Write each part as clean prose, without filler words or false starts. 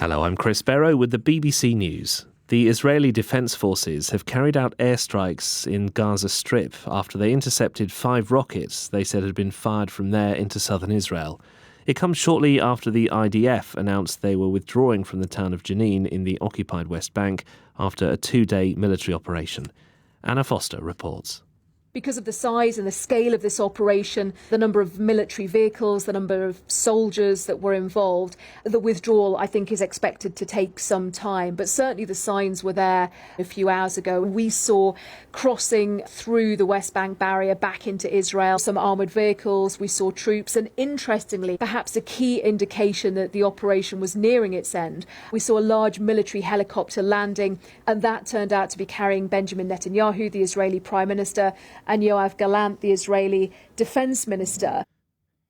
Hello, I'm Chris Barrow with the BBC News. The Israeli Defense Forces have carried out airstrikes in Gaza Strip after they intercepted 5 rockets they said had been fired from there into southern Israel. It comes shortly after the IDF announced they were withdrawing from the town of Jenin in the occupied West Bank after a 2-day military operation. Anna Foster reports. Because of the size and the scale of this operation, the number of military vehicles, the number of soldiers that were involved, the withdrawal, I think, is expected to take some time. But certainly the signs were there a few hours ago. We saw crossing through the West Bank barrier back into Israel, some armoured vehicles, we saw troops, and interestingly, perhaps a key indication that the operation was nearing its end, we saw a large military helicopter landing, and that turned out to be carrying Benjamin Netanyahu, the Israeli Prime Minister, and Yoav Gallant, the Israeli Defense Minister.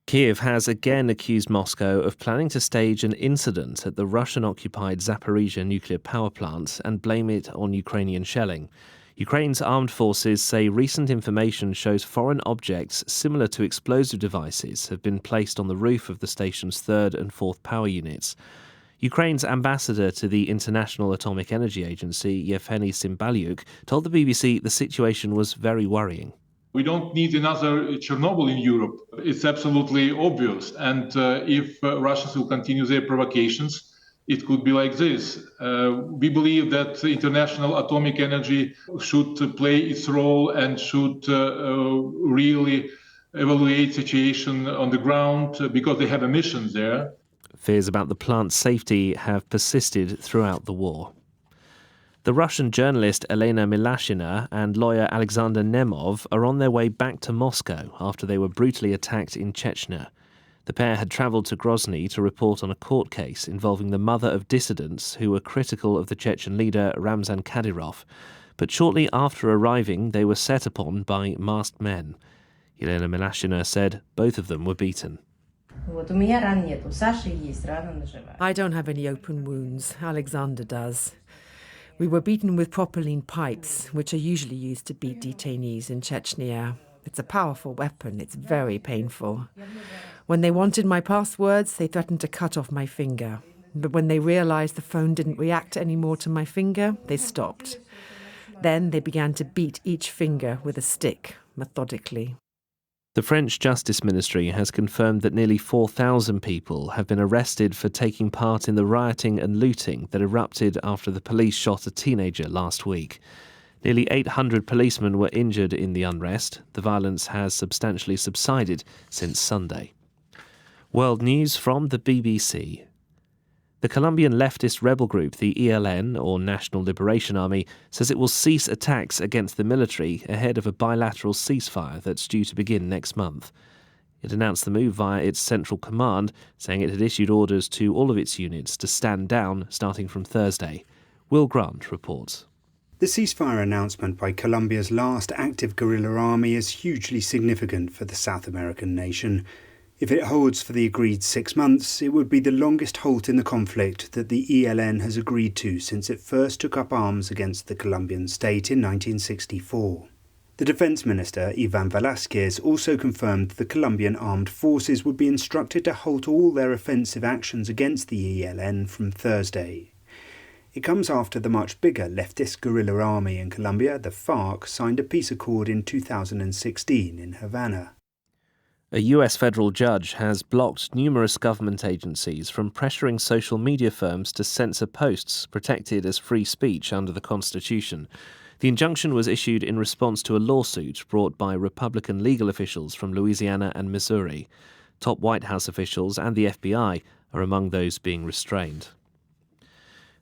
Kiev has again accused Moscow of planning to stage an incident at the Russian-occupied Zaporizhzhia nuclear power plant and blame it on Ukrainian shelling. Ukraine's armed forces say recent information shows foreign objects similar to explosive devices have been placed on the roof of the station's 3rd and 4th power units. Ukraine's ambassador to the International Atomic Energy Agency, Yevgeny Cymbalyuk, told the BBC the situation was very worrying. We don't need another Chernobyl in Europe. It's absolutely obvious. And if Russians will continue their provocations, it could be like this. We believe that international atomic energy should play its role and should really evaluate the situation on the ground because they have a mission there. Fears about the plant's safety have persisted throughout the war. The Russian journalist Elena Milashina and lawyer Alexander Nemov are on their way back to Moscow after they were brutally attacked in Chechnya. The pair had travelled to Grozny to report on a court case involving the mother of dissidents who were critical of the Chechen leader Ramzan Kadyrov. But shortly after arriving, they were set upon by masked men. Elena Milashina said both of them were beaten. I don't have any open wounds. Alexander does. We were beaten with propylene pipes, which are usually used to beat detainees in Chechnya. It's a powerful weapon. It's very painful. When they wanted my passwords, they threatened to cut off my finger. But when they realized the phone didn't react anymore to my finger, they stopped. Then they began to beat each finger with a stick, methodically. The French Justice Ministry has confirmed that nearly 4,000 people have been arrested for taking part in the rioting and looting that erupted after the police shot a teenager last week. Nearly 800 policemen were injured in the unrest. The violence has substantially subsided since Sunday. World news from the BBC. The Colombian leftist rebel group, the ELN, or National Liberation Army, says it will cease attacks against the military ahead of a bilateral ceasefire that's due to begin next month. It announced the move via its central command, saying it had issued orders to all of its units to stand down starting from Thursday. Will Grant reports. The ceasefire announcement by Colombia's last active guerrilla army is hugely significant for the South American nation. If it holds for the agreed 6 months, it would be the longest halt in the conflict that the ELN has agreed to since it first took up arms against the Colombian state in 1964. The Defense Minister, Ivan Velázquez, also confirmed the Colombian armed forces would be instructed to halt all their offensive actions against the ELN from Thursday. It comes after the much bigger leftist guerrilla army in Colombia, the FARC, signed a peace accord in 2016 in Havana. A US federal judge has blocked numerous government agencies from pressuring social media firms to censor posts protected as free speech under the Constitution. The injunction was issued in response to a lawsuit brought by Republican legal officials from Louisiana and Missouri. Top White House officials and the FBI are among those being restrained.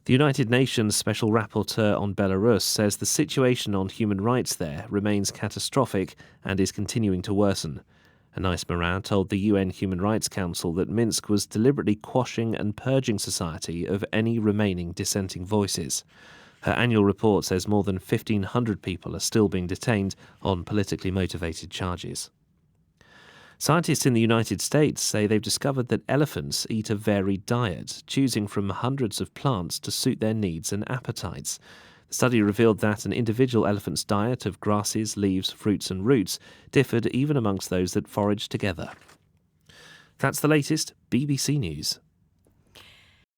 The United Nations Special Rapporteur on Belarus says the situation on human rights there remains catastrophic and is continuing to worsen. Anais Morin told the UN Human Rights Council that Minsk was deliberately quashing and purging society of any remaining dissenting voices. Her annual report says more than 1,500 people are still being detained on politically motivated charges. Scientists in the United States say they've discovered that elephants eat a varied diet, choosing from hundreds of plants to suit their needs and appetites. The study revealed that an individual elephant's diet of grasses, leaves, fruits and roots differed even amongst those that foraged together. That's the latest BBC News.